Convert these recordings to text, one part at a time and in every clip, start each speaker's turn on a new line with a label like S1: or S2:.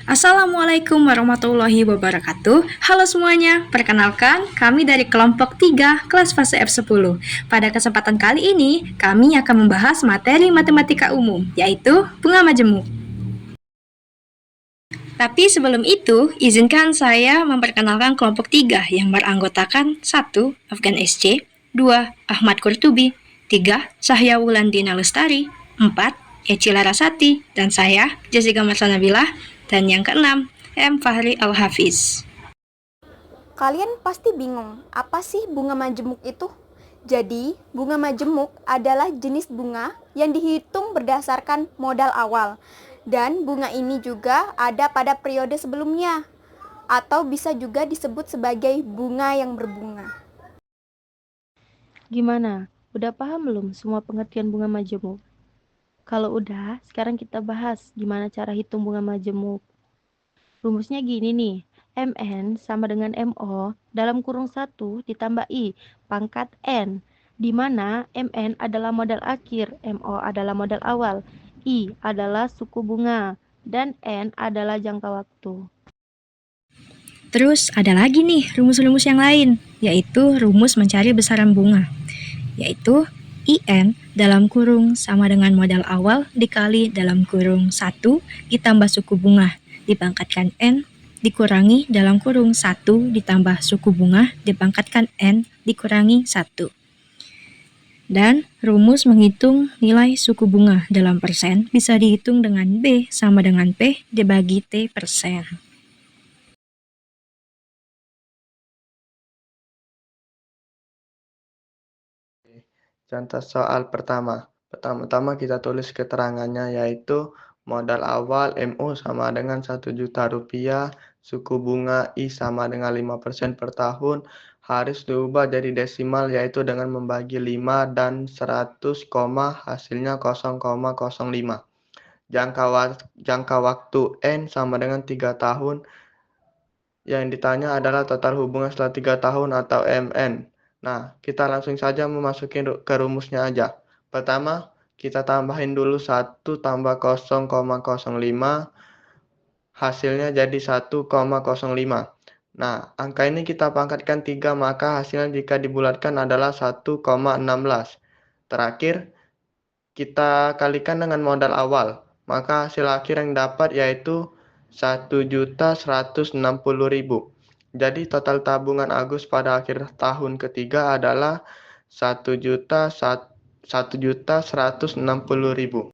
S1: Assalamualaikum warahmatullahi wabarakatuh. Halo semuanya, perkenalkan kami dari kelompok 3 kelas fase F10. Pada kesempatan kali ini, kami akan membahas materi matematika umum, yaitu bunga majemuk. Tapi sebelum itu, izinkan saya memperkenalkan kelompok 3 yang beranggotakan 1. Afgan SC, 2. Ahmad Kurtubi, 3. Sahya Wulandina Lestari, 4. Eci Larasati, dan saya, Jessica Marsanabila, dan yang keenam, M. Fahri Al-Hafiz.
S2: Kalian pasti bingung, apa sih bunga majemuk itu? Jadi, bunga majemuk adalah jenis bunga yang dihitung berdasarkan modal awal. Dan bunga ini juga ada pada periode sebelumnya, atau bisa juga disebut sebagai bunga yang berbunga.
S3: Gimana? Udah paham belum semua pengertian bunga majemuk? Kalau udah, sekarang kita bahas gimana cara hitung bunga majemuk. Rumusnya gini nih, MN sama dengan MO dalam kurung 1 ditambah I pangkat N, di mana MN adalah modal akhir, MO adalah modal awal, I adalah suku bunga, dan N adalah jangka waktu.
S1: Terus ada lagi nih rumus-rumus yang lain, yaitu rumus mencari besaran bunga, yaitu IN dalam kurung sama dengan modal awal dikali dalam kurung 1 ditambah suku bunga dipangkatkan N dikurangi dalam kurung 1 ditambah suku bunga dipangkatkan N dikurangi 1. Dan rumus menghitung nilai suku bunga dalam persen bisa dihitung dengan B sama dengan P dibagi T persen.
S4: Contoh soal pertama. Pertama-tama kita tulis keterangannya, yaitu modal awal MU sama dengan 1 juta rupiah, suku bunga I sama dengan 5% per tahun, harus diubah jadi desimal yaitu dengan membagi 5 dan 100, hasilnya 0,05. Jangka waktu N sama dengan 3 tahun. Yang ditanya adalah total hubungan setelah 3 tahun atau MN. Nah, kita langsung saja memasuki ke rumusnya aja. Pertama, kita tambahin dulu 1 tambah 0,05, hasilnya jadi 1,05. Nah, angka ini kita pangkatkan 3, maka hasilnya jika dibulatkan adalah 1,16. Terakhir, kita kalikan dengan modal awal, maka hasil akhir yang dapat yaitu 1.160.000. Jadi total tabungan Agus pada akhir tahun ketiga adalah 1.160.000.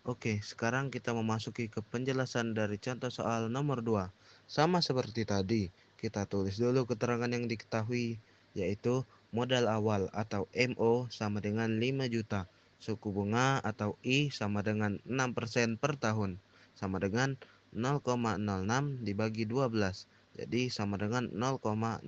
S5: Oke, sekarang kita memasuki ke penjelasan dari contoh soal nomor 2. Sama seperti tadi, kita tulis dulu keterangan yang diketahui, yaitu modal awal atau MO sama dengan 5 juta, suku bunga atau I sama dengan 6% per tahun, sama dengan 0,06 dibagi 12, jadi sama dengan 0,005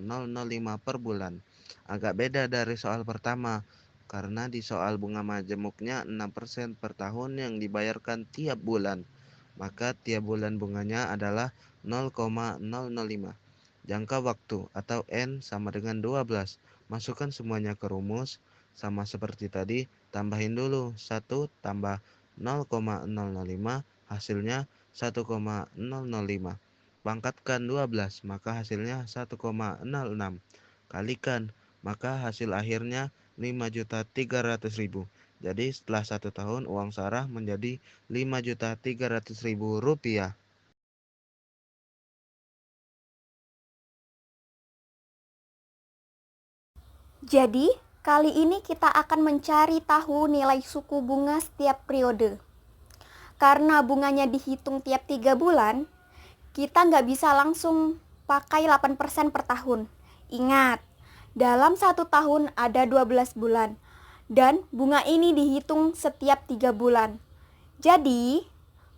S5: per bulan. Agak beda dari soal pertama, karena di soal bunga majemuknya 6% per tahun yang dibayarkan tiap bulan, maka tiap bulan bunganya adalah 0,005. Jangka waktu atau N sama dengan 12. Masukkan semuanya ke rumus, sama seperti tadi, tambahin dulu 1 tambah 0,005, hasilnya 1,005. Pangkatkan 12, maka hasilnya 1,06. Kalikan, maka hasil akhirnya 5.300.000. Jadi setelah 1 tahun uang Sarah menjadi 5.300.000 rupiah.
S2: Jadi, kali ini kita akan mencari tahu nilai suku bunga setiap periode. Karena bunganya dihitung tiap 3 bulan, kita nggak bisa langsung pakai 8% per tahun. Ingat, dalam 1 tahun ada 12 bulan, dan bunga ini dihitung setiap 3 bulan. Jadi,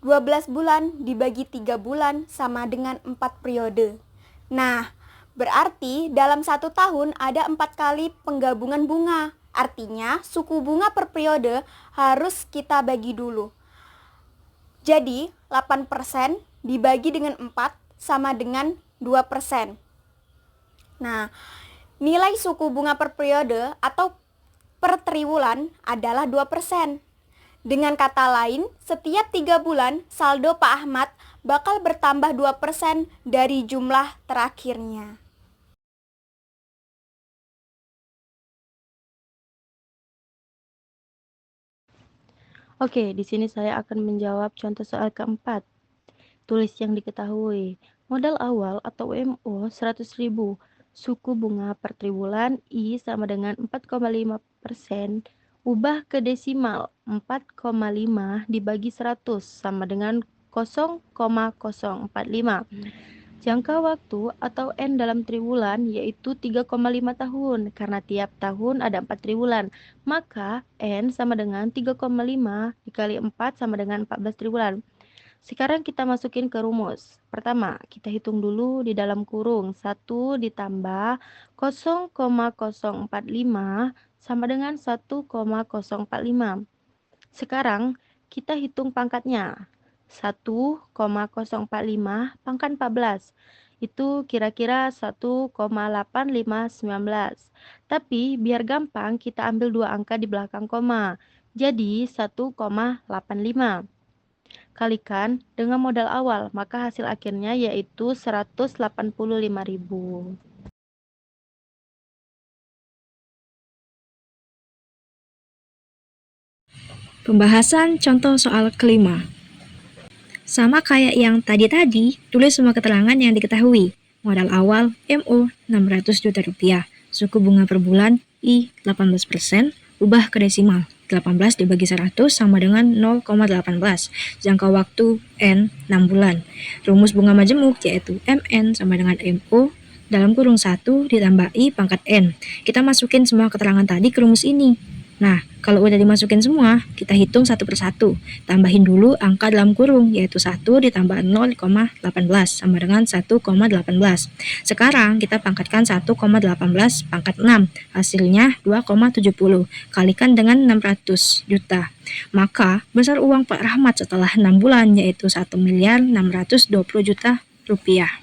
S2: 12 bulan dibagi 3 bulan sama dengan 4 periode. Nah, berarti dalam 1 tahun ada 4 kali penggabungan bunga. Artinya, suku bunga per periode harus kita bagi dulu. Jadi, 8% dibagi dengan 4 sama dengan 2%. Nah, nilai suku bunga per periode atau per triwulan adalah 2%. Dengan kata lain, setiap 3 bulan saldo Pak Ahmad bakal bertambah 2% dari jumlah terakhirnya.
S3: Oke, di sini saya akan menjawab contoh soal keempat. Tulis yang diketahui. Modal awal atau MO 100.000. Suku bunga per triwulan I sama dengan 4,5%. Ubah ke desimal 4,5 dibagi 100 sama dengan 0,045. Jangka waktu atau N dalam triwulan yaitu 3,5 tahun karena tiap tahun ada 4 triwulan. Maka N sama dengan 3,5 dikali 4 sama dengan 14 triwulan. Sekarang kita masukin ke rumus. Pertama, kita hitung dulu di dalam kurung. 1 ditambah 0,045 sama dengan 1,045. Sekarang kita hitung pangkatnya. 1,045 pangkat 14. Itu kira-kira 1,8519. Tapi biar gampang kita ambil dua angka di belakang koma. Jadi 1,85. Kalikan dengan modal awal, maka hasil akhirnya yaitu 185.000.
S1: Pembahasan contoh soal kelima. Sama kayak yang tadi-tadi, tulis semua keterangan yang diketahui. Modal awal MO 600 juta rupiah. Suku bunga per bulan I 18%. Ubah ke desimal. 18 dibagi 100 sama dengan 0,18. Jangka waktu N 6 bulan. Rumus bunga majemuk yaitu MN sama dengan MO dalam kurung 1 ditambah I pangkat N. Kita masukin semua keterangan tadi ke rumus ini. Nah, kalau udah dimasukin semua, kita hitung satu persatu. Tambahin dulu angka dalam kurung, yaitu 1 ditambah 0,18 sama dengan 1,18. Sekarang kita pangkatkan 1,18 pangkat 6, hasilnya 2,70. Kalikan dengan 600 juta. Maka, besar uang Pak Rahmat setelah 6 bulan, yaitu 1.620 juta rupiah.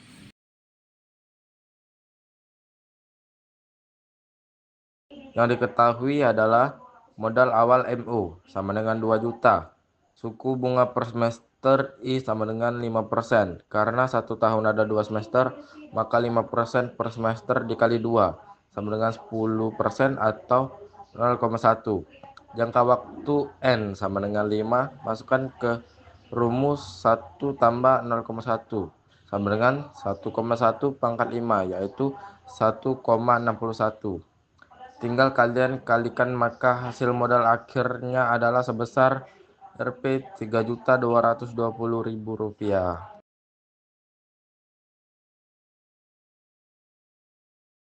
S6: Yang diketahui adalah modal awal MO sama dengan 2 juta. Suku bunga per semester I sama dengan 5%. Karena 1 tahun ada 2 semester, maka 5% per semester dikali 2 sama dengan 10% atau 0,1. Jangka waktu N sama dengan 5, masukkan ke rumus 1 tambah 0,1 sama dengan 1,1 pangkat 5 yaitu 1,61. Tinggal kalian kalikan, maka hasil modal akhirnya adalah sebesar Rp3.220.000.